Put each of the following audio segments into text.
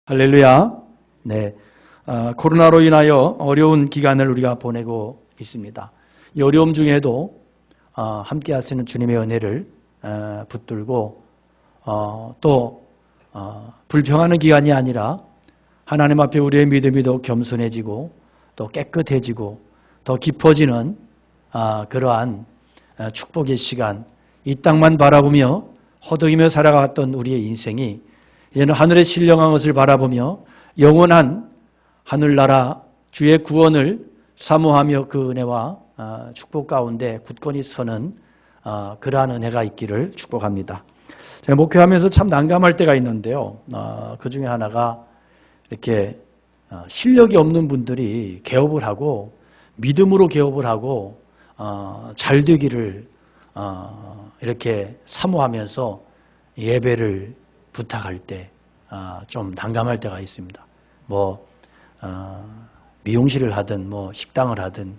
할렐루야. 네, 코로나로 인하여 어려운 기간을 우리가 보내고 있습니다. 이 어려움 중에도 함께 하시는 주님의 은혜를 붙들고 또 불평하는 기간이 아니라 하나님 앞에 우리의 믿음이 더 겸손해지고 또 깨끗해지고 더 깊어지는 그러한 축복의 시간, 이 땅만 바라보며 허덕이며 살아갔던 우리의 인생이 이제는 하늘의 신령한 것을 바라보며 영원한 하늘나라 주의 구원을 사모하며 그 은혜와 축복 가운데 굳건히 서는 그러한 은혜가 있기를 축복합니다. 제가 목회하면서 참 난감할 때가 있는데요. 그 중에 하나가 이렇게 실력이 없는 분들이 개업을 하고 믿음으로 개업을 하고 잘 되기를 이렇게 사모하면서 예배를 부탁할 때 좀 난감할 때가 있습니다. 미용실을 하든 식당을 하든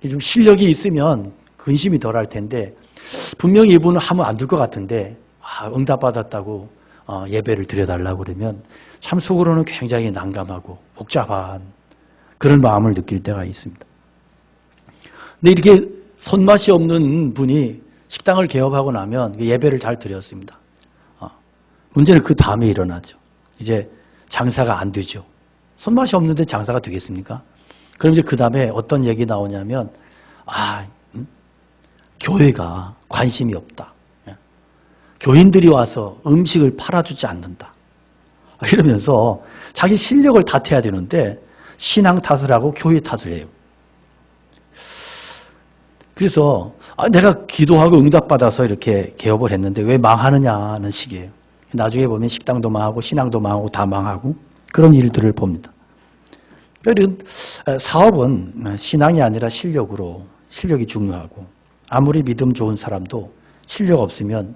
좀 실력이 있으면 근심이 덜 할 텐데 분명히 이분은 하면 안 될 것 같은데 응답받았다고 예배를 드려달라고 그러면 참 속으로는 굉장히 난감하고 복잡한 그런 마음을 느낄 때가 있습니다. 근데 이렇게 손맛이 없는 분이 식당을 개업하고 나면 예배를 잘 드렸습니다. 문제는 그 다음에 일어나죠. 이제 장사가 안 되죠. 손맛이 없는데 장사가 되겠습니까? 그럼 이제 그 다음에 어떤 얘기 나오냐면 교회가 관심이 없다. 교인들이 와서 음식을 팔아주지 않는다. 이러면서 자기 실력을 탓해야 되는데 신앙 탓을 하고 교회 탓을 해요. 그래서 내가 기도하고 응답받아서 이렇게 개업을 했는데 왜 망하느냐는 식이에요. 나중에 보면 식당도 망하고 신앙도 망하고 다 망하고 그런 일들을 봅니다. 사업은 신앙이 아니라 실력이 중요하고 아무리 믿음 좋은 사람도 실력 없으면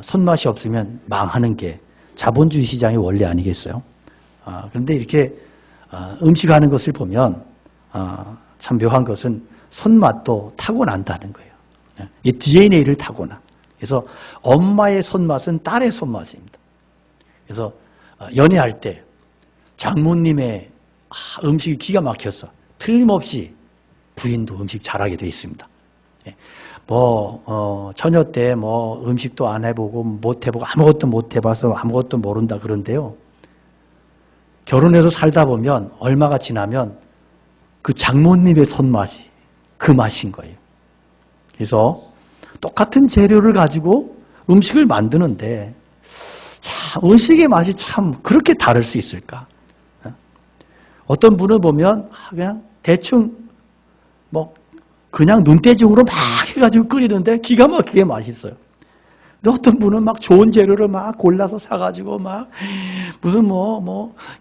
손맛이 없으면 망하는 게 자본주의 시장의 원리 아니겠어요? 그런데 이렇게 음식하는 것을 보면 참 묘한 것은 손맛도 타고난다는 거예요. 이 DNA를 타고나. 그래서 엄마의 손맛은 딸의 손맛입니다. 그래서 연애할 때 장모님의 음식이 기가 막혔어. 틀림없이 부인도 음식 잘하게 돼 있습니다. 처녀 때 음식도 안 해보고 못 해보고 아무것도 못 해봐서 아무것도 모른다 그런데요. 결혼해서 살다 보면 얼마가 지나면 그 장모님의 손맛이 그 맛인 거예요. 그래서 똑같은 재료를 가지고 음식을 만드는데 음식의 맛이 참 그렇게 다를 수 있을까? 어떤 분을 보면 그냥 대충 그냥 눈대중으로 막 해가지고 끓이는데 기가 막히게 맛있어요. 근데 어떤 분은 막 좋은 재료를 막 골라서 사가지고 막 무슨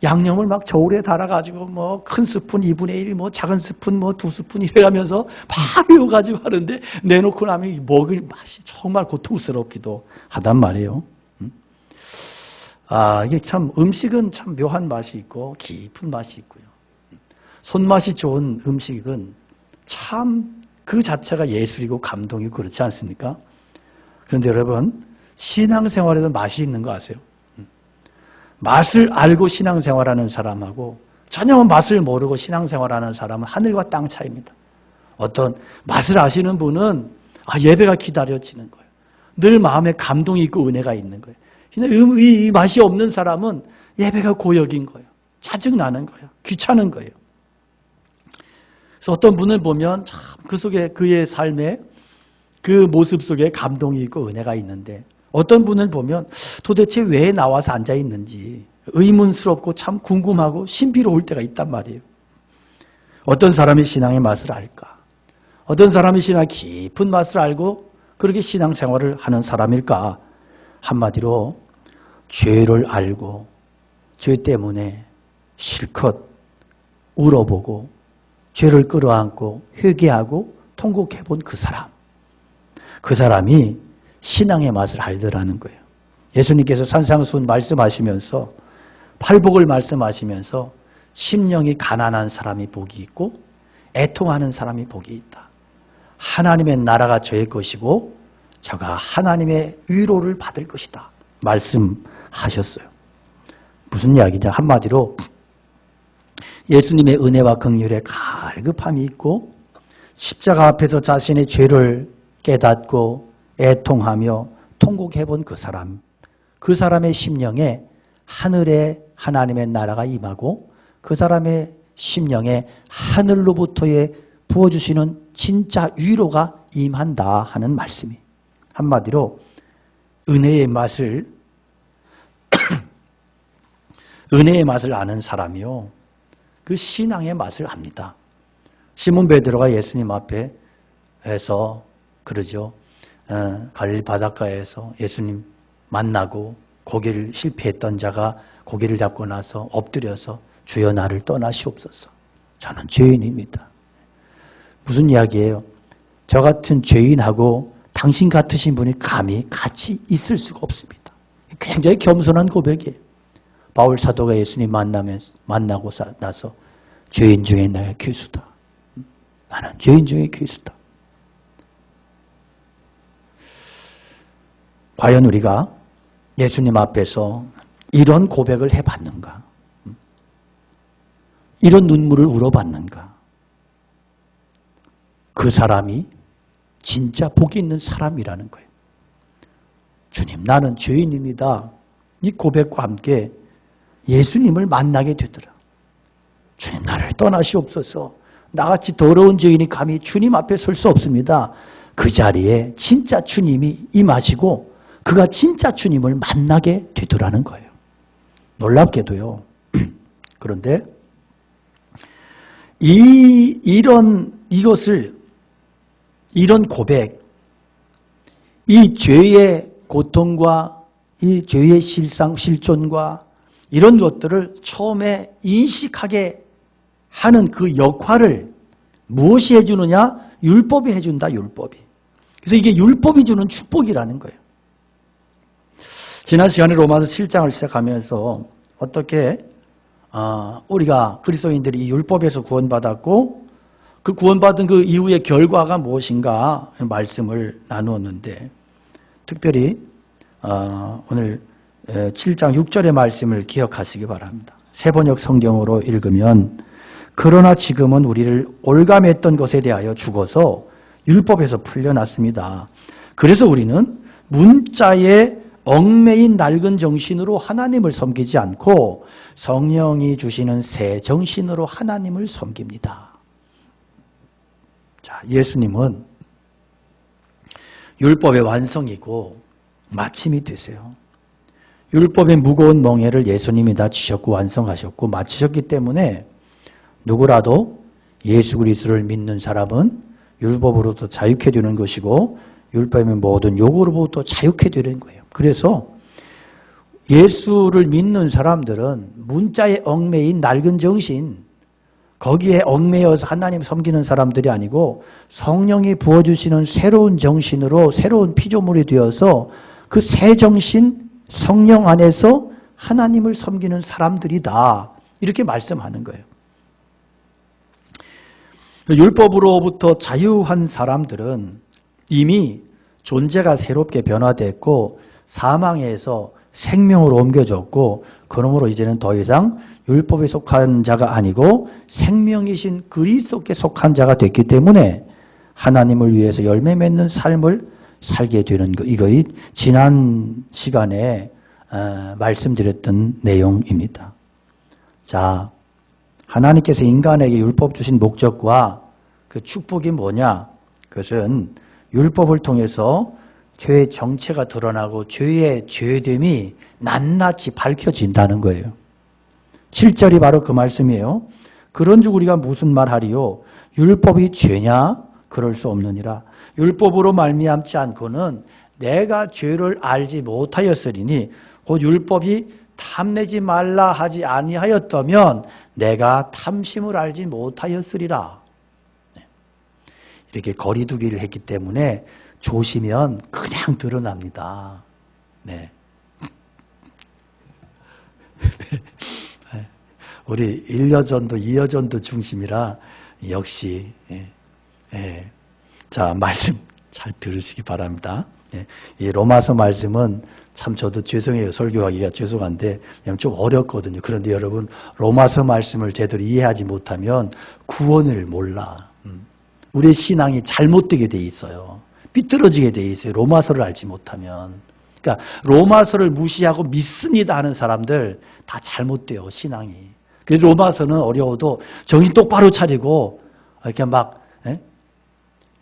양념을 막 저울에 달아가지고 큰 스푼 2분의 1, 작은 스푼 2스푼 이래가면서 막 비워가지고 하는데 내놓고 나면 먹을 맛이 정말 고통스럽기도 하단 말이에요. 이게 참 음식은 참 묘한 맛이 있고 깊은 맛이 있고요. 손맛이 좋은 음식은 참 그 자체가 예술이고 감동이고 그렇지 않습니까? 그런데 여러분, 신앙생활에도 맛이 있는 거 아세요? 맛을 알고 신앙생활하는 사람하고 전혀 맛을 모르고 신앙생활하는 사람은 하늘과 땅 차이입니다. 어떤 맛을 아시는 분은 예배가 기다려지는 거예요. 늘 마음에 감동이 있고 은혜가 있는 거예요. 이 맛이 없는 사람은 예배가 고역인 거예요. 짜증나는 거예요. 귀찮은 거예요. 그래서 어떤 분을 보면 참 그 속에 그의 삶에 그 모습 속에 감동이 있고 은혜가 있는데 어떤 분을 보면 도대체 왜 나와서 앉아 있는지 의문스럽고 참 궁금하고 신비로울 때가 있단 말이에요. 어떤 사람이 신앙의 맛을 알까? 어떤 사람이 신앙의 깊은 맛을 알고 그렇게 신앙생활을 하는 사람일까? 한마디로 죄를 알고 죄 때문에 실컷 울어보고 죄를 끌어안고 회개하고 통곡해본 그 사람이 신앙의 맛을 알더라는 거예요. 예수님께서 산상수훈 말씀하시면서 팔복을 말씀하시면서 심령이 가난한 사람이 복이 있고 애통하는 사람이 복이 있다. 하나님의 나라가 저의 것이고 저가 하나님의 위로를 받을 것이다. 말씀하셨어요. 무슨 무슨 이야기냐? 한마디로 예수님의 은혜와 긍휼에 갈급함이 있고 십자가 앞에서 자신의 죄를 깨닫고 애통하며 통곡해본 그 사람의 심령에 하늘에 하나님의 나라가 임하고 그 사람의 심령에 하늘로부터의 부어주시는 진짜 위로가 임한다 하는 말씀이. 한마디로 은혜의 맛을 아는 사람이요, 그 신앙의 맛을 압니다. 시몬 베드로가 예수님 앞에서 그러죠. 갈릴리 바닷가에서 예수님 만나고 고기를 실패했던 자가 고기를 잡고 나서 엎드려서 주여 나를 떠나시옵소서. 저는 죄인입니다. 무슨 이야기예요? 저 같은 죄인하고 당신 같으신 분이 감히 같이 있을 수가 없습니다. 굉장히 겸손한 고백이에요. 바울 사도가 예수님 만나고 나서 죄인 중에 나의 괴수다. 나는 죄인 중에 괴수다. 과연 우리가 예수님 앞에서 이런 고백을 해봤는가? 이런 눈물을 울어봤는가? 그 사람이 진짜 복이 있는 사람이라는 거예요. 주님, 나는 죄인입니다. 이 고백과 함께 예수님을 만나게 되더라. 주님, 나를 떠나시옵소서. 나같이 더러운 죄인이 감히 주님 앞에 설 수 없습니다. 그 자리에 진짜 주님이 임하시고 그가 진짜 주님을 만나게 되더라는 거예요. 놀랍게도요. 그런데 이런 고백, 이 죄의 고통과 이 죄의 실존과 이런 것들을 처음에 인식하게 하는 그 역할을 무엇이 해주느냐? 율법이 해준다, 율법이. 그래서 이게 율법이 주는 축복이라는 거예요. 지난 시간에 로마서 7장을 시작하면서 어떻게 우리가 그리스도인들이 이 율법에서 구원받았고 그 구원받은 그 이후의 결과가 무엇인가 말씀을 나누었는데, 특별히 오늘 7장 6절의 말씀을 기억하시기 바랍니다. 세번역 성경으로 읽으면, 그러나 지금은 우리를 올감했던 것에 대하여 죽어서 율법에서 풀려났습니다. 그래서 우리는 문자에 얽매인 낡은 정신으로 하나님을 섬기지 않고 성령이 주시는 새 정신으로 하나님을 섬깁니다. 자, 예수님은 율법의 완성이고 마침이 되세요. 율법의 무거운 멍에를 예수님이 다 지셨고 완성하셨고 마치셨기 때문에 누구라도 예수 그리스도를 믿는 사람은 율법으로부터 자유케 되는 것이고 율법의 모든 요구로부터 자유케 되는 거예요. 그래서 예수를 믿는 사람들은 문자에 얽매인 낡은 정신, 거기에 얽매여서 하나님 섬기는 사람들이 아니고 성령이 부어주시는 새로운 정신으로 새로운 피조물이 되어서 그 새 정신, 성령 안에서 하나님을 섬기는 사람들이다. 이렇게 말씀하는 거예요. 율법으로부터 자유한 사람들은 이미 존재가 새롭게 변화됐고 사망에서 생명으로 옮겨졌고, 그러므로 이제는 더 이상 율법에 속한 자가 아니고 생명이신 그리스도께 속한 자가 됐기 때문에 하나님을 위해서 열매 맺는 삶을 살게 되는 것, 이거이 지난 시간에 말씀드렸던 내용입니다. 자, 하나님께서 인간에게 율법 주신 목적과 그 축복이 뭐냐? 그것은 율법을 통해서 죄의 정체가 드러나고 죄의 죄됨이 낱낱이 밝혀진다는 거예요. 7절이 바로 그 말씀이에요. 그런즉 우리가 무슨 말하리요? 율법이 죄냐? 그럴 수 없느니라. 율법으로 말미암지 않고는 내가 죄를 알지 못하였으리니 곧 율법이 탐내지 말라 하지 아니하였다면 내가 탐심을 알지 못하였으리라. 이렇게 거리두기를 했기 때문에 조시면 그냥 드러납니다. 네. 우리 1여전도 2여전도 중심이라 역시 자, 말씀 잘 들으시기 바랍니다. 이 로마서 말씀은 참 저도 죄송해요. 설교하기가 죄송한데 그냥 좀 어렵거든요. 그런데 여러분 로마서 말씀을 제대로 이해하지 못하면 구원을 몰라. 우리의 신앙이 잘못되게 돼 있어요. 삐뚤어지게 돼 있어요. 로마서를 알지 못하면. 그러니까 로마서를 무시하고 믿습니다 하는 사람들 다 잘못돼요. 신앙이. 그래서 로마서는 어려워도 정신 똑바로 차리고 이렇게 막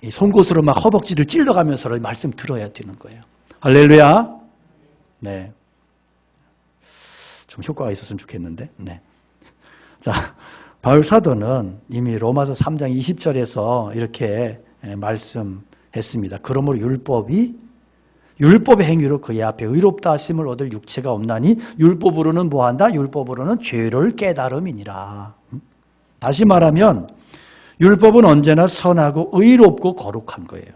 이 송곳으로 막 허벅지를 찔러가면서 말씀 들어야 되는 거예요. 할렐루야. 네. 좀 효과가 있었으면 좋겠는데. 네. 자, 바울 사도는 이미 로마서 3장 20절에서 이렇게 말씀했습니다. 그러므로 율법의 행위로 그의 앞에 의롭다 하심을 얻을 육체가 없나니 율법으로는 뭐한다? 율법으로는 죄를 깨달음이니라. 다시 말하면 율법은 언제나 선하고 의롭고 거룩한 거예요.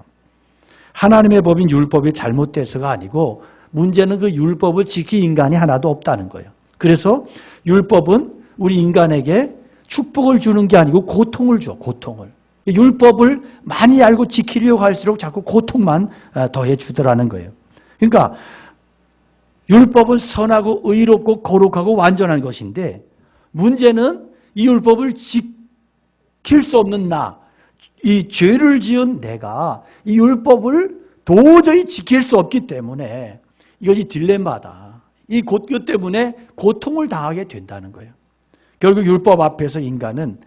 하나님의 법인 율법이 잘못돼서가 아니고 문제는 그 율법을 지킬 인간이 하나도 없다는 거예요. 그래서 율법은 우리 인간에게 축복을 주는 게 아니고 고통을 줘, 고통을. 율법을 많이 알고 지키려고 할수록 자꾸 고통만 더해 주더라는 거예요. 그러니까 율법은 선하고 의롭고 거룩하고 완전한 것인데 문제는 이 율법을 지킬 수 없는 나, 이 죄를 지은 내가 이 율법을 도저히 지킬 수 없기 때문에 이것이 딜레마다. 이것 때문에 고통을 당하게 된다는 거예요. 결국 율법 앞에서 인간은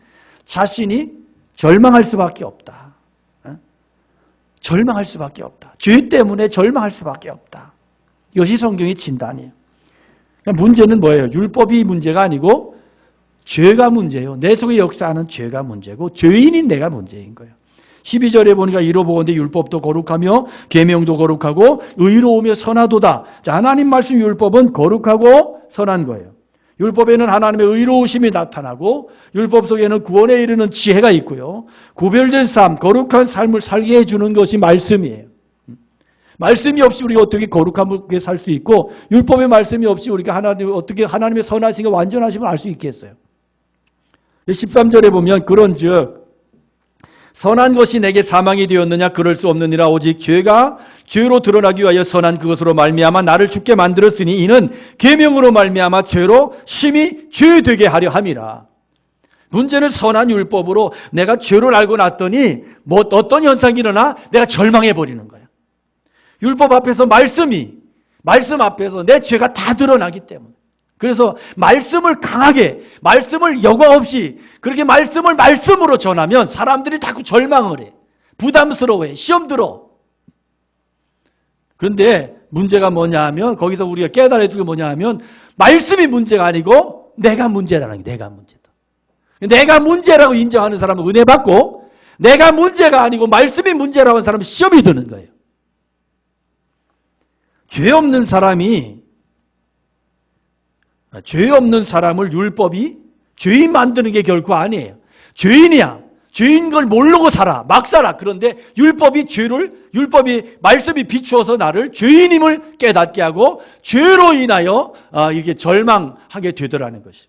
자신이 절망할 수밖에 없다. 절망할 수밖에 없다. 죄 때문에 절망할 수밖에 없다. 이것이 성경의 진단이에요. 그러니까 문제는 뭐예요? 율법이 문제가 아니고 죄가 문제예요. 내 속에 역사하는 죄가 문제고 죄인인 내가 문제인 거예요. 12절에 보니까 이로 보건대 율법도 거룩하며 계명도 거룩하고 의로우며 선하도다. 자, 하나님 말씀 율법은 거룩하고 선한 거예요. 율법에는 하나님의 의로우심이 나타나고 율법 속에는 구원에 이르는 지혜가 있고요. 구별된 삶, 거룩한 삶을 살게 해주는 것이 말씀이에요. 말씀이 없이 우리가 어떻게 거룩하게 살 수 있고 율법의 말씀이 없이 우리가 어떻게 하나님의 선하심과 완전하심을 알 수 있겠어요. 13절에 보면 그런즉 선한 것이 내게 사망이 되었느냐 그럴 수 없느니라 오직 죄가 죄로 드러나기 위하여 선한 그것으로 말미암아 나를 죽게 만들었으니 이는 계명으로 말미암아 죄로 심히 죄되게 하려 함이라. 문제는 선한 율법으로 내가 죄를 알고 났더니 뭐 어떤 현상이 일어나 내가 절망해 버리는 거야. 율법 앞에서 말씀 앞에서 내 죄가 다 드러나기 때문에. 그래서 말씀을 강하게, 말씀을 여과 없이 그렇게 말씀을 말씀으로 전하면 사람들이 자꾸 절망을 해. 부담스러워해. 시험 들어. 그런데 문제가 뭐냐 하면 거기서 우리가 깨달아야 될 게 뭐냐 하면 말씀이 문제가 아니고 내가 문제다라는 게 내가 문제다. 내가 문제라고 인정하는 사람은 은혜 받고 내가 문제가 아니고 말씀이 문제라고 하는 사람은 시험이 드는 거예요. 죄 없는 사람을 율법이 죄인 만드는 게 결코 아니에요. 죄인이야. 죄인 걸 모르고 살아. 막 살아. 그런데 율법이 말씀이 비추어서 나를 죄인임을 깨닫게 하고 죄로 인하여 이게 절망하게 되더라는 것이.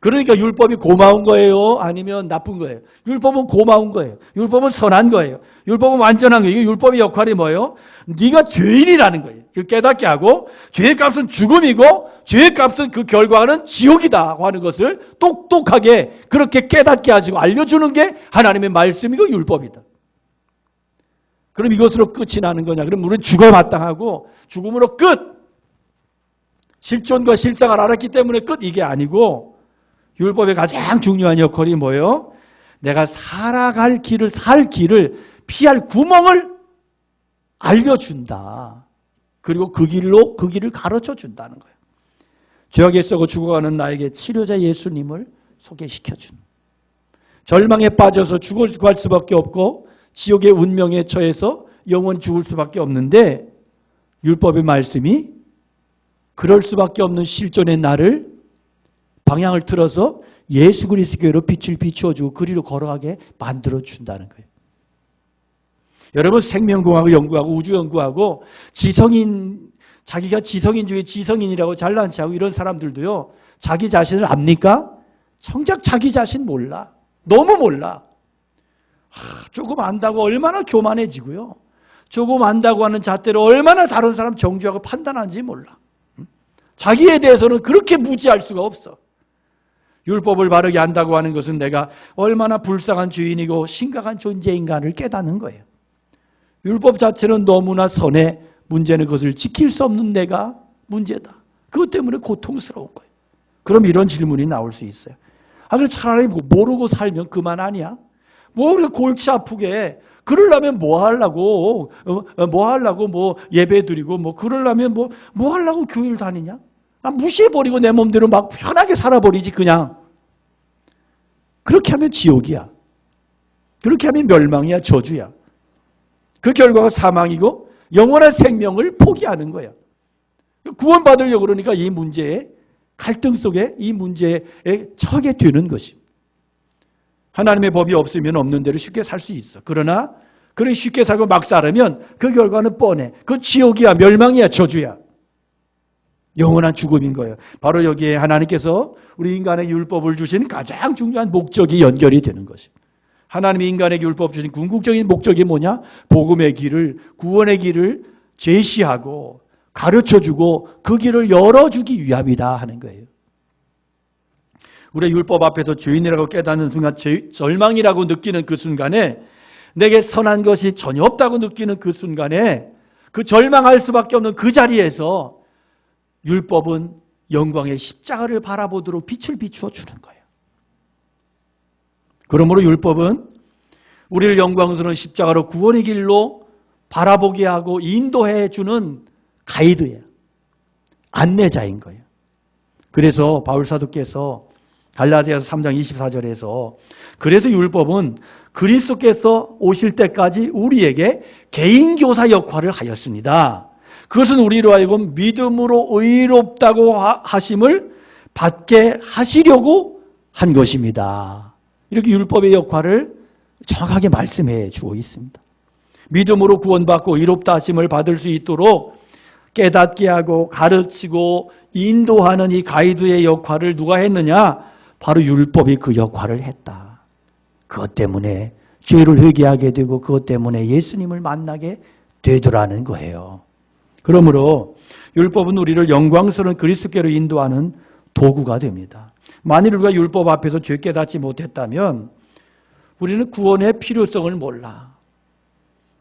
그러니까 율법이 고마운 거예요? 아니면 나쁜 거예요? 율법은 고마운 거예요. 율법은 선한 거예요. 율법은 완전한 거예요. 율법의 역할이 뭐예요? 네가 죄인이라는 거예요. 이걸 깨닫게 하고 죄의 값은 죽음이고 죄의 값은 그 결과는 지옥이다 하는 것을 똑똑하게 그렇게 깨닫게 하시고 알려주는 게 하나님의 말씀이고 율법이다. 그럼 이것으로 끝이 나는 거냐? 그럼 우리는 죽어 마땅하고 죽음으로 끝! 실존과 실상을 알았기 때문에 끝! 이게 아니고 율법의 가장 중요한 역할이 뭐예요? 내가 살아갈 길을, 살 길을 피할 구멍을 알려준다. 그리고 그 길을 가르쳐 준다는 거예요. 죄악에 썩어 죽어가는 나에게 치료자 예수님을 소개시켜주는. 절망에 빠져서 죽어갈 수밖에 없고 지옥의 운명에 처해서 영원 죽을 수밖에 없는데 율법의 말씀이 그럴 수밖에 없는 실존의 나를 방향을 틀어서 예수 그리스도로 빛을 비추어주고 그리로 걸어가게 만들어준다는 거예요. 여러분 생명공학을 연구하고 우주 연구하고 자기가 지성인 중에 지성인이라고 잘난 체하고 이런 사람들도요. 자기 자신을 압니까? 정작 자기 자신 몰라. 너무 몰라. 조금 안다고 얼마나 교만해지고요. 조금 안다고 하는 잣대로 얼마나 다른 사람 정죄하고 판단하는지 몰라. 자기에 대해서는 그렇게 무지할 수가 없어. 율법을 바르게 안다고 하는 것은 내가 얼마나 불쌍한 주인이고 심각한 존재인가를 깨닫는 거예요. 율법 자체는 너무나 선해, 문제는 그것을 지킬 수 없는 내가 문제다. 그것 때문에 고통스러운 거예요. 그럼 이런 질문이 나올 수 있어요. 그럼 차라리 모르고 살면 그만 아니야? 뭐 골치 아프게 그러려면 뭐 하려고 뭐 예배 드리고 뭐 그러려면 뭐 하려고 교회를 다니냐? 무시해버리고 내 몸대로 막 편하게 살아버리지 그냥. 그렇게 하면 지옥이야. 그렇게 하면 멸망이야, 저주야. 그 결과가 사망이고 영원한 생명을 포기하는 거야. 구원받으려고 그러니까 이 문제에 갈등 속에 이 문제에 처하게 되는 것이. 하나님의 법이 없으면 없는 대로 쉽게 살 수 있어. 그러나 그렇게 쉽게 살고 막 살으면 그 결과는 뻔해. 그 지옥이야, 멸망이야, 저주야. 영원한 죽음인 거예요. 바로 여기에 하나님께서 우리 인간에게 율법을 주신 가장 중요한 목적이 연결이 되는 것입니다. 하나님이 인간에게 율법 주신 궁극적인 목적이 뭐냐? 복음의 길을, 구원의 길을 제시하고 가르쳐주고 그 길을 열어주기 위함이다 하는 거예요. 우리 율법 앞에서 죄인이라고 깨닫는 순간, 절망이라고 느끼는 그 순간에, 내게 선한 것이 전혀 없다고 느끼는 그 순간에, 그 절망할 수밖에 없는 그 자리에서 율법은 영광의 십자가를 바라보도록 빛을 비추어 주는 거예요. 그러므로 율법은 우리를 영광스러운 십자가로 구원의 길로 바라보게 하고 인도해 주는 가이드예요. 안내자인 거예요. 그래서 바울 사도께서 갈라디아서 3장 24절에서 그래서 율법은 그리스도께서 오실 때까지 우리에게 개인교사 역할을 하였습니다. 그것은 우리로 하여금 믿음으로 의롭다고 하심을 받게 하시려고 한 것입니다. 이렇게 율법의 역할을 정확하게 말씀해 주고 있습니다. 믿음으로 구원받고 의롭다 하심을 받을 수 있도록 깨닫게 하고 가르치고 인도하는 이 가이드의 역할을 누가 했느냐? 바로 율법이 그 역할을 했다. 그것 때문에 죄를 회개하게 되고 그것 때문에 예수님을 만나게 되더라는 거예요. 그러므로 율법은 우리를 영광스러운 그리스도께로 인도하는 도구가 됩니다. 만일 우리가 율법 앞에서 죄 깨닫지 못했다면 우리는 구원의 필요성을 몰라.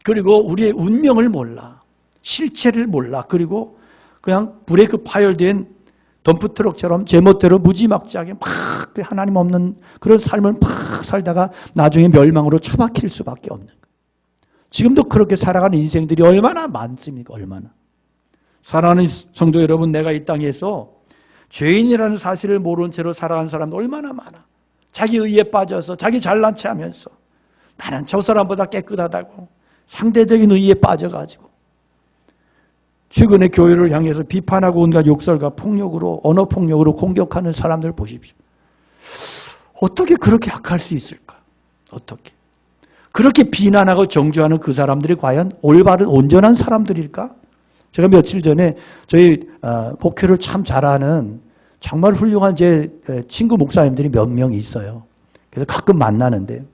그리고 우리의 운명을 몰라. 실체를 몰라. 그리고 그냥 브레이크 파열된 덤프트럭처럼 제멋대로 무지막지하게 막 하나님 없는 그런 삶을 막 살다가 나중에 멸망으로 처박힐 수밖에 없는 거예요. 지금도 그렇게 살아가는 인생들이 얼마나 많습니까? 얼마나. 사랑하는 성도 여러분, 내가 이 땅에서 죄인이라는 사실을 모른 채로 살아가는 사람도 얼마나 많아. 자기 의에 빠져서 자기 잘난 체 하면서 나는 저 사람보다 깨끗하다고 상대적인 의에 빠져가지고 최근에 교회를 향해서 비판하고 온갖 욕설과 폭력으로 언어폭력으로 공격하는 사람들 보십시오. 어떻게 그렇게 악할 수 있을까? 어떻게? 그렇게 비난하고 정죄하는 그 사람들이 과연 올바른 온전한 사람들일까? 제가 며칠 전에 저희 목회를 참 잘하는 정말 훌륭한 제 친구 목사님들이 몇 명 있어요. 그래서 가끔 만나는데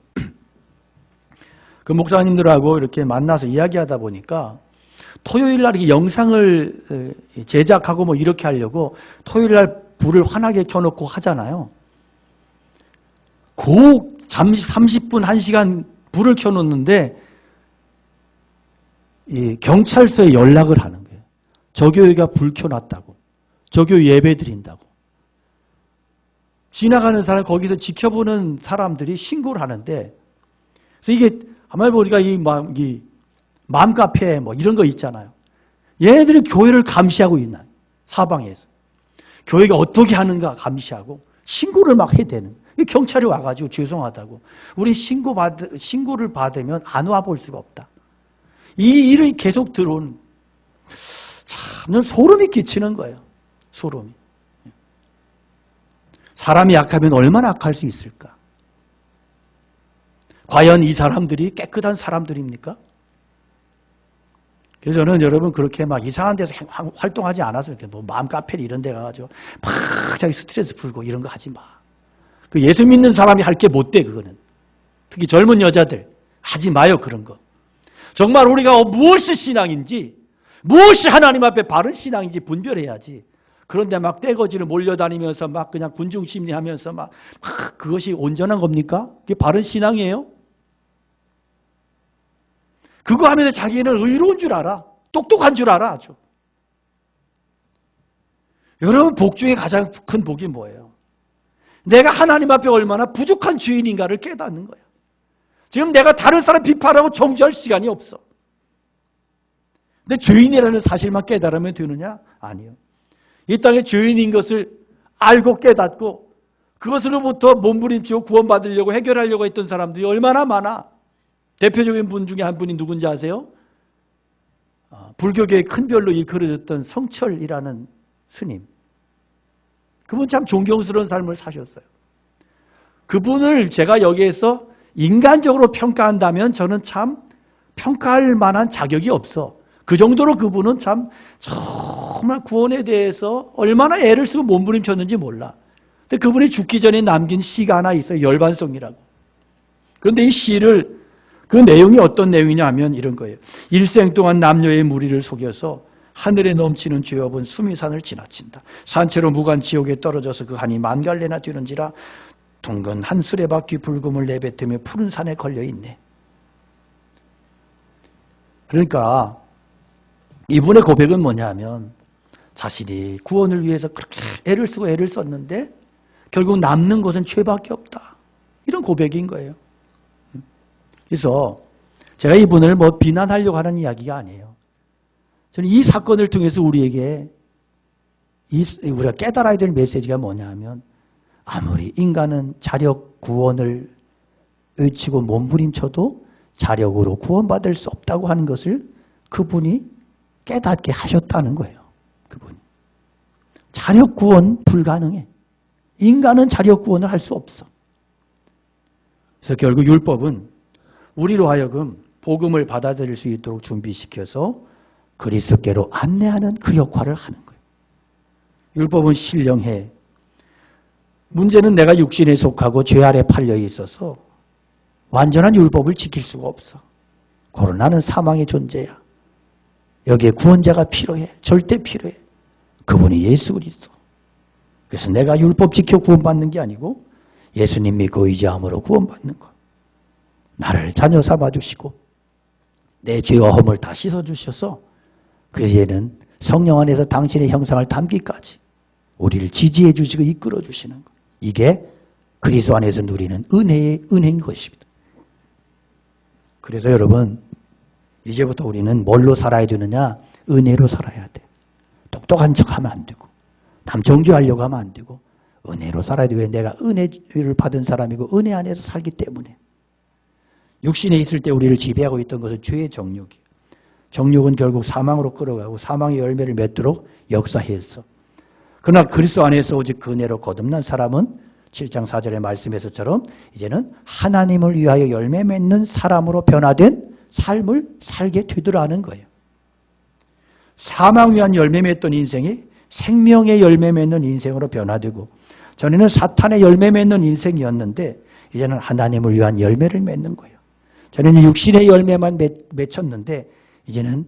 그 목사님들하고 이렇게 만나서 이야기하다 보니까 토요일 날 영상을 제작하고 뭐 이렇게 하려고 토요일 날 불을 환하게 켜놓고 하잖아요. 그 잠시 30분, 1시간 불을 켜놓는데 이 경찰서에 연락을 하는 거예요. 저 교회가 불 켜놨다고. 저 교회 예배 드린다고. 지나가는 사람, 거기서 지켜보는 사람들이 신고를 하는데, 그래서 이게 아마 보니까 이 맘카페 뭐 이런 거 있잖아요. 얘네들이 교회를 감시하고 있나, 사방에서. 교회가 어떻게 하는가 감시하고 신고를 막 해야 되는 거예요. 경찰이 와가지고 죄송하다고. 우리 신고를 받으면 안 와볼 수가 없다. 이 일이 계속 들어오는, 참 소름이 끼치는 거예요. 소름이. 사람이 약하면 얼마나 악할 수 있을까? 과연 이 사람들이 깨끗한 사람들입니까? 그래서 저는 여러분 그렇게 막 이상한 데서 활동하지 않아서 이렇게 뭐 마음 카페 이런 데 가가지고 막 자기 스트레스 풀고 이런 거 하지 마. 그 예수 믿는 사람이 할 게 못 돼, 그거는. 특히 젊은 여자들 하지 마요, 그런 거. 정말 우리가 무엇이 신앙인지, 무엇이 하나님 앞에 바른 신앙인지 분별해야지. 그런데 막 떼거지를 몰려다니면서 막 그냥 군중심리하면서 막 그것이 온전한 겁니까? 그게 바른 신앙이에요? 그거 하면서 자기는 의로운 줄 알아. 똑똑한 줄 알아, 아주. 여러분, 복 중에 가장 큰 복이 뭐예요? 내가 하나님 앞에 얼마나 부족한 주인인가를 깨닫는 거야. 지금 내가 다른 사람 비판하고 정죄할 시간이 없어. 근데 죄인이라는 사실만 깨달으면 되느냐? 아니요. 이 땅에 죄인인 것을 알고 깨닫고 그것으로부터 몸부림치고 구원받으려고 해결하려고 했던 사람들이 얼마나 많아. 대표적인 분 중에 한 분이 누군지 아세요? 불교계의 큰 별로 일컬어졌던 성철이라는 스님. 그분 참 존경스러운 삶을 사셨어요. 그분을 제가 여기에서 인간적으로 평가한다면 저는 참 평가할 만한 자격이 없어. 그 정도로 그분은 참 정말 구원에 대해서 얼마나 애를 쓰고 몸부림쳤는지 몰라. 근데 그분이 죽기 전에 남긴 시가 하나 있어요. 열반송이라고. 그런데 이 시를 그 내용이 어떤 내용이냐 하면 이런 거예요. 일생 동안 남녀의 무리를 속여서 하늘에 넘치는 죄업은 수미산을 지나친다. 산채로 무간 지옥에 떨어져서 그 한이 만갈래나 뛰는지라 둥근 한 수레바퀴 불금을 내뱉으며 푸른 산에 걸려있네. 그러니까 이분의 고백은 뭐냐 하면 자신이 구원을 위해서 그렇게 애를 쓰고 애를 썼는데 결국 남는 것은 죄밖에 없다. 이런 고백인 거예요. 그래서 제가 이분을 뭐 비난하려고 하는 이야기가 아니에요. 저는 이 사건을 통해서 우리에게 우리가 깨달아야 될 메시지가 뭐냐 하면 아무리 인간은 자력 구원을 외치고 몸부림쳐도 자력으로 구원받을 수 없다고 하는 것을 그분이 깨닫게 하셨다는 거예요. 그분이. 자력 구원 불가능해. 인간은 자력 구원을 할 수 없어. 그래서 결국 율법은 우리로 하여금 복음을 받아들일 수 있도록 준비시켜서 그리스도께로 안내하는 그 역할을 하는 거예요. 율법은 신령해. 문제는 내가 육신에 속하고 죄 아래 팔려 있어서 완전한 율법을 지킬 수가 없어. 그러나는 사망의 존재야. 여기에 구원자가 필요해. 절대 필요해. 그분이 예수 그리스도. 그래서 내가 율법 지켜 구원받는 게 아니고 예수님 믿고 의지함으로 구원받는 것. 나를 자녀 삼아주시고 내 죄와 허물 다 씻어주셔서 그래서 얘는 성령 안에서 당신의 형상을 담기까지 우리를 지지해 주시고 이끌어 주시는 것. 이게 그리스도 안에서 누리는 은혜인 것입니다. 그래서 여러분 이제부터 우리는 뭘로 살아야 되느냐? 은혜로 살아야 돼. 똑똑한 척하면 안 되고 남정주하려고 하면 안 되고 은혜로 살아야 돼. 왜? 내가 은혜를 받은 사람이고 은혜 안에서 살기 때문에. 육신에 있을 때 우리를 지배하고 있던 것은 죄의 정욕이에요. 정욕은 결국 사망으로 끌어가고 사망의 열매를 맺도록 역사했어. 그러나 그리스도 안에서 오직 그 은혜로 거듭난 사람은 7장 4절의 말씀에서처럼 이제는 하나님을 위하여 열매 맺는 사람으로 변화된 삶을 살게 되더라는 거예요. 사망 위한 열매 맺던 인생이 생명의 열매 맺는 인생으로 변화되고 전에는 사탄의 열매 맺는 인생이었는데 이제는 하나님을 위한 열매를 맺는 거예요. 전에는 육신의 열매만 맺혔는데 이제는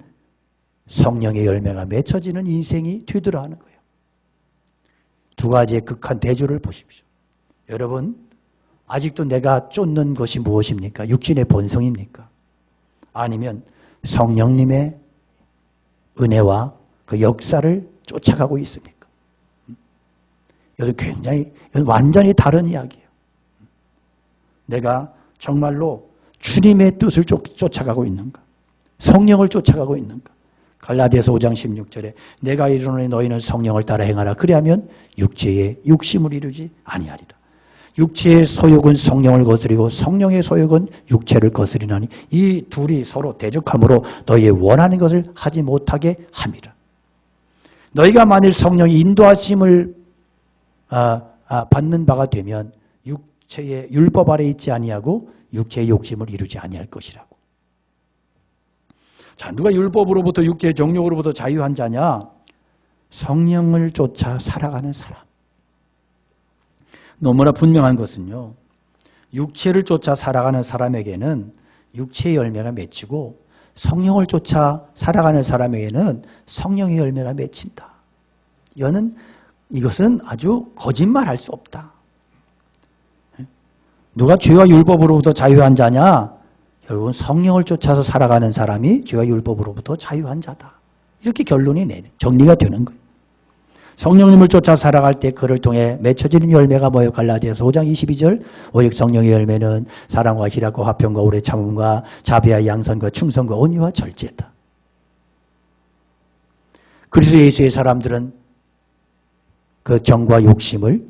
성령의 열매가 맺혀지는 인생이 되더라는 거예요. 두 가지의 극한 대조를 보십시오. 여러분, 아직도 내가 쫓는 것이 무엇입니까? 육신의 본성입니까? 아니면 성령님의 은혜와 그 역사를 쫓아가고 있습니까? 이것은 굉장히, 이건 완전히 다른 이야기예요. 내가 정말로 주님의 뜻을 쫓아가고 있는가? 성령을 쫓아가고 있는가? 갈라디아서 5장 16절에 내가 이르노니 너희는 성령을 따라 행하라. 그리하면 육체의 육심을 이루지 아니하리라. 육체의 소욕은 성령을 거스리고 성령의 소욕은 육체를 거스리나니 이 둘이 서로 대적함으로 너희의 원하는 것을 하지 못하게 함이라. 너희가 만일 성령의 인도하심을 받는 바가 되면 육체의 율법 아래 있지 아니하고 육체의 욕심을 이루지 아니할 것이라고. 자, 누가 율법으로부터 육체의 정욕으로부터 자유한 자냐? 성령을 쫓아 살아가는 사람. 너무나 분명한 것은요, 육체를 쫓아 살아가는 사람에게는 육체의 열매가 맺히고 성령을 쫓아 살아가는 사람에게는 성령의 열매가 맺힌다. 이것은 아주 거짓말할 수 없다. 누가 죄와 율법으로부터 자유한 자냐? 결국은 성령을 쫓아서 살아가는 사람이 죄와 율법으로부터 자유한 자다. 이렇게 결론이 정리가 되는 거예요. 성령님을 쫓아 살아갈 때 그를 통해 맺혀지는 열매가 뭐예요? 갈라디아서 5장 22절 오직 성령의 열매는 사랑과 희락과 화평과 오래 참음과 자비와 양선과 충성과 온유와 절제다. 그리스도 예수의 사람들은 그 정과 욕심을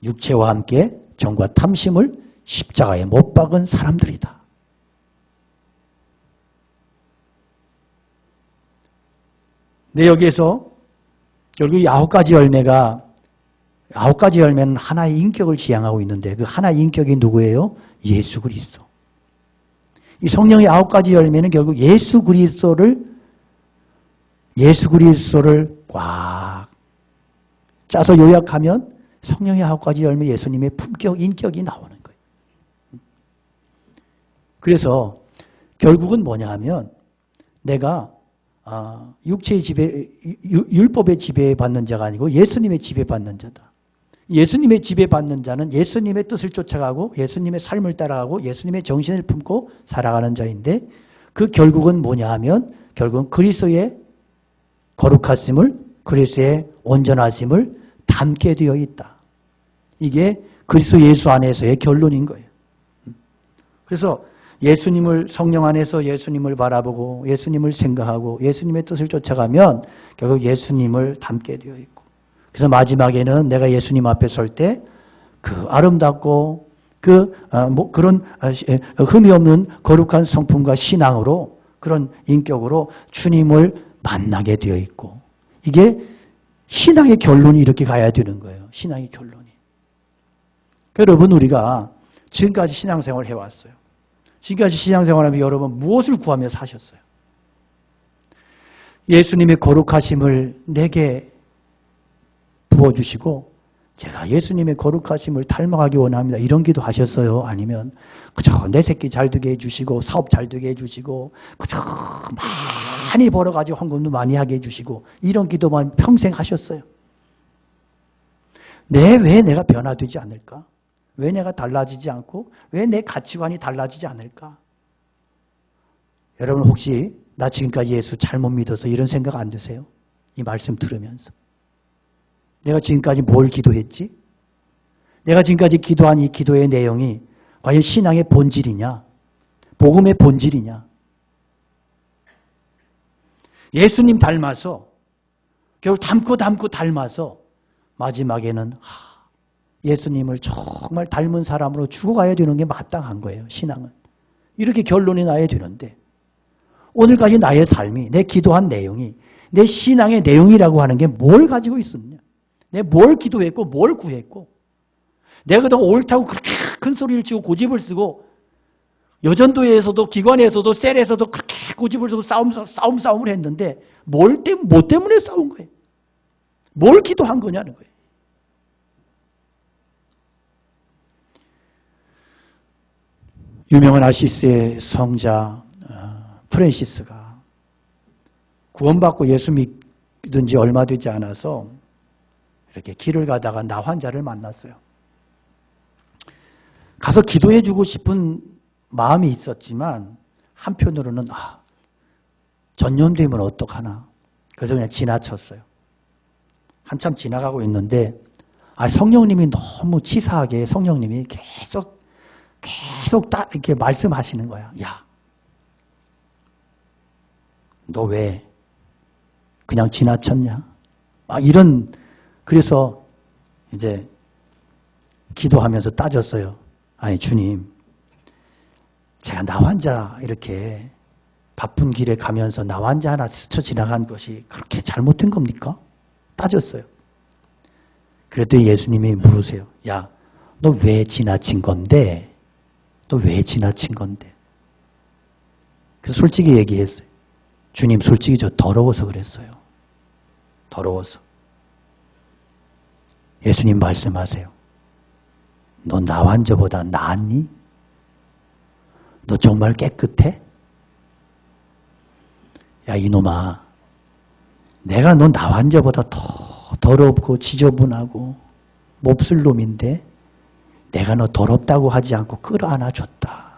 육체와 함께 정과 탐심을 십자가에 못 박은 사람들이다. 네, 여기에서 결국 이 9가지 열매는 하나의 인격을 지향하고 있는데 그 하나의 인격이 누구예요? 예수 그리스도. 이 성령의 9가지 열매는 결국 예수 그리스도를 꽉 짜서 요약하면 성령의 9가지 열매 예수님의 품격, 인격이 나오는 거예요. 그래서 결국은 뭐냐 하면 내가 육체의 지배, 율법의 지배받는 자가 아니고 예수님의 지배받는 자다. 예수님의 지배받는 자는 예수님의 뜻을 쫓아가고 예수님의 삶을 따라가고 예수님의 정신을 품고 살아가는 자인데 그 결국은 뭐냐 하면 결국은 그리스도의 거룩하심을 그리스도의 온전하심을 담게 되어 있다. 이게 그리스도 예수 안에서의 결론인 거예요. 그래서 예수님을 성령 안에서 예수님을 바라보고 예수님을 생각하고 예수님의 뜻을 쫓아가면 결국 예수님을 닮게 되어 있고 그래서 마지막에는 내가 예수님 앞에 설 때 그 아름답고 그런 흠이 없는 거룩한 성품과 신앙으로 그런 인격으로 주님을 만나게 되어 있고 이게 신앙의 결론이 이렇게 가야 되는 거예요. 신앙의 결론이. 여러분 우리가 지금까지 신앙생활을 해왔어요. 지금까지 신앙생활하면 여러분 무엇을 구하며 사셨어요? 예수님의 거룩하심을 내게 부어주시고 제가 예수님의 거룩하심을 닮아가기 원합니다. 이런 기도 하셨어요? 아니면 그저 내 새끼 잘 되게 해주시고 사업 잘 되게 해주시고 그저 많이 벌어가지고 헌금도 많이 하게 해주시고 이런 기도만 평생 하셨어요? 왜 내가 변화되지 않을까? 왜 내가 달라지지 않고 왜 내 가치관이 달라지지 않을까? 여러분 혹시 나 지금까지 예수 잘못 믿어서 이런 생각 안 드세요? 이 말씀 들으면서 내가 지금까지 뭘 기도했지? 내가 지금까지 기도한 이 기도의 내용이 과연 신앙의 본질이냐? 복음의 본질이냐? 예수님 닮아서 결국 닮고 닮아서 마지막에는 예수님을 정말 닮은 사람으로 죽어가야 되는 게 마땅한 거예요. 신앙은. 이렇게 결론이 나야 되는데 오늘까지 나의 삶이 내 기도한 내용이 내 신앙의 내용이라고 하는 게 뭘 가지고 있었냐? 내가 뭘 기도했고 뭘 구했고 내가 그동안 옳다고 그렇게 큰 소리를 치고 고집을 쓰고 여전도에서도 기관에서도 셀에서도 그렇게 고집을 쓰고 싸움을 했는데 뭐 때문에 싸운 거예요? 뭘 기도한 거냐는 거예요. 유명한 아시스의 성자 프랜시스가 구원받고 예수 믿은 지 얼마 되지 않아서 이렇게 길을 가다가 나 환자를 만났어요. 가서 기도해주고 싶은 마음이 있었지만 한편으로는 전염되면 어떡하나. 그래서 그냥 지나쳤어요. 한참 지나가고 있는데 성령님이 너무 치사하게 성령님이 계속 이렇게 말씀하시는 거야. 야, 너 왜 그냥 지나쳤냐? 그래서 이제 기도하면서 따졌어요. 아니 주님, 제가 나 환자 이렇게 바쁜 길에 가면서 나 환자 하나 스쳐 지나간 것이 그렇게 잘못된 겁니까? 따졌어요. 그랬더니 예수님이 물으세요. 야, 너 왜 지나친 건데? 너 왜 지나친 건데? 그래서 솔직히 얘기했어요. 주님, 솔직히 저 더러워서 그랬어요. 더러워서. 예수님 말씀하세요. 너 나 환자보다 나았니? 너 정말 깨끗해? 야 이놈아, 내가 너 나환자보다 더 더럽고 지저분하고 몹쓸 놈인데 내가 너 더럽다고 하지 않고 끌어안아줬다.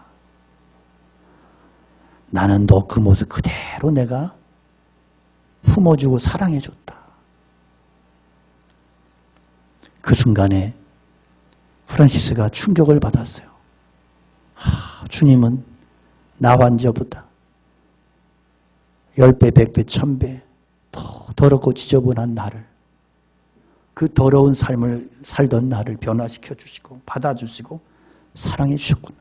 나는 너 그 모습 그대로 내가 품어주고 사랑해줬다. 그 순간에 프란시스가 충격을 받았어요. 주님은 나 환자보다 10배, 100배, 1000배 더 더럽고 지저분한 나를, 그 더러운 삶을 살던 나를 변화시켜 주시고 받아주시고 사랑해 주셨구나.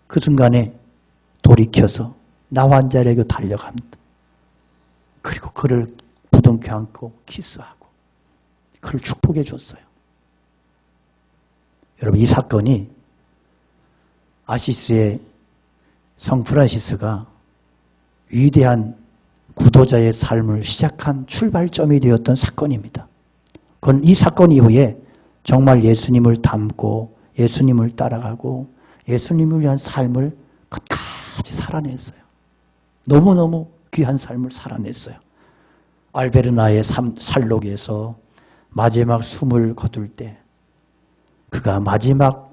그 순간에 돌이켜서 나 환자에게 달려갑니다. 그리고 그를 부둥켜 안고 키스하고 그를 축복해 줬어요. 여러분, 이 사건이 아시스의 성 프란시스가 위대한 구도자의 삶을 시작한 출발점이 되었던 사건입니다. 그건 이 사건 이후에 정말 예수님을 닮고 예수님을 따라가고 예수님을 위한 삶을 끝까지 살아냈어요. 너무너무 귀한 삶을 살아냈어요. 알베르나의 살록에서 마지막 숨을 거둘 때 그가 마지막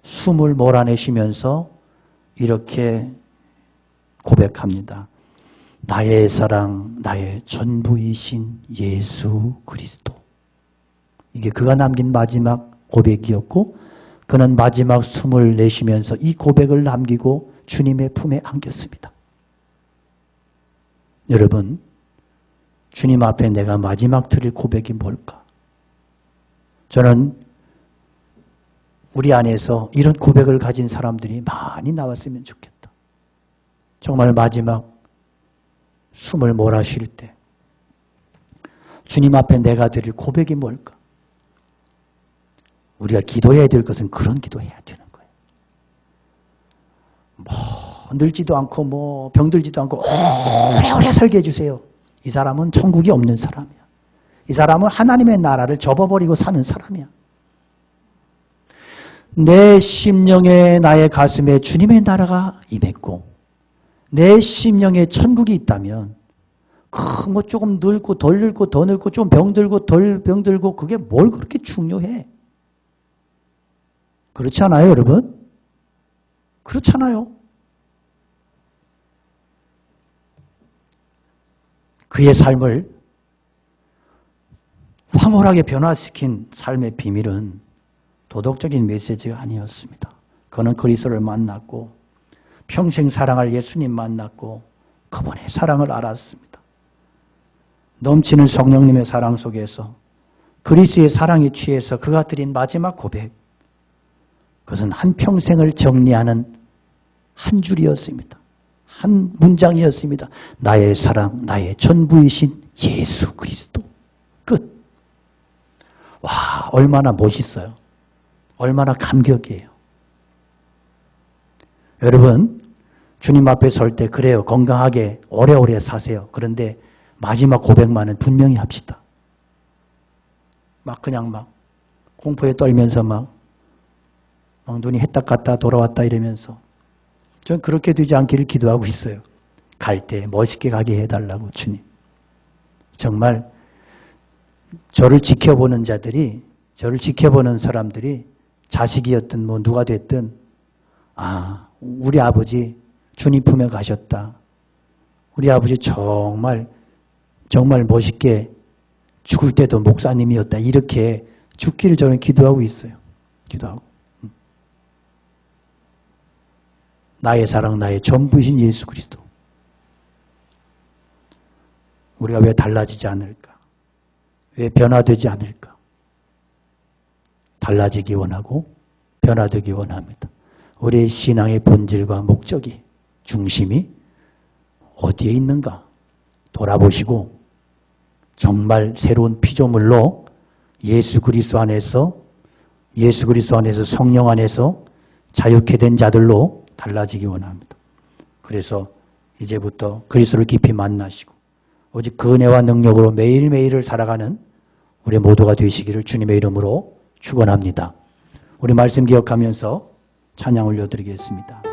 숨을 몰아내시면서 이렇게 고백합니다. 나의 사랑, 나의 전부이신 예수 그리스도. 이게 그가 남긴 마지막 고백이었고, 그는 마지막 숨을 내쉬면서 이 고백을 남기고 주님의 품에 안겼습니다. 여러분, 주님 앞에 내가 마지막 드릴 고백이 뭘까? 저는 우리 안에서 이런 고백을 가진 사람들이 많이 나왔으면 좋겠다. 정말 마지막 숨을 몰아쉴 때 주님 앞에 내가 드릴 고백이 뭘까? 우리가 기도해야 될 것은 그런 기도해야 되는 거예요. 늙지도 않고 병들지도 않고 오래오래 살게 해주세요. 이 사람은 천국이 없는 사람이야. 이 사람은 하나님의 나라를 접어버리고 사는 사람이야. 내 심령에 나의 가슴에 주님의 나라가 임했고 내 심령에 천국이 있다면 조금 늙고 덜 늙고 더 늙고 좀 병들고 덜 병들고 그게 뭘 그렇게 중요해? 그렇지 않아요, 여러분? 그렇잖아요. 그의 삶을 황홀하게 변화시킨 삶의 비밀은 도덕적인 메시지가 아니었습니다. 그는 그리스도를 만났고 평생 사랑할 예수님 만났고 그분의 사랑을 알았습니다. 넘치는 성령님의 사랑 속에서 그리스도의 사랑에 취해서 그가 드린 마지막 고백, 그것은 한평생을 정리하는 한 줄이었습니다. 한 문장이었습니다. 나의 사랑, 나의 전부이신 예수 그리스도. 끝. 와, 얼마나 멋있어요. 얼마나 감격이에요. 여러분, 주님 앞에 설 때 그래요. 건강하게 오래오래 사세요. 그런데 마지막 고백만은 분명히 합시다. 그냥 공포에 떨면서 막 눈이 했다 갔다 돌아왔다 이러면서 전 그렇게 되지 않기를 기도하고 있어요. 갈 때 멋있게 가게 해달라고 주님. 정말 저를 지켜보는 자들이, 저를 지켜보는 사람들이 자식이었든 누가 됐든 우리 아버지 주님 품에 가셨다. 우리 아버지 정말 멋있게 죽을 때도 목사님이었다. 이렇게 죽기를 저는 기도하고 있어요. 기도하고. 나의 사랑, 나의 전부이신 예수 그리스도. 우리가 왜 달라지지 않을까? 왜 변화되지 않을까? 달라지기 원하고 변화되기 원합니다. 우리의 신앙의 본질과 목적이, 중심이 어디에 있는가? 돌아보시고 정말 새로운 피조물로 예수 그리스도 안에서 성령 안에서 자유케 된 자들로 달라지기 원합니다. 그래서 이제부터 그리스도를 깊이 만나시고 오직 그 은혜와 능력으로 매일매일을 살아가는 우리 모두가 되시기를 주님의 이름으로 축원합니다. 우리 말씀 기억하면서 찬양 올려드리겠습니다.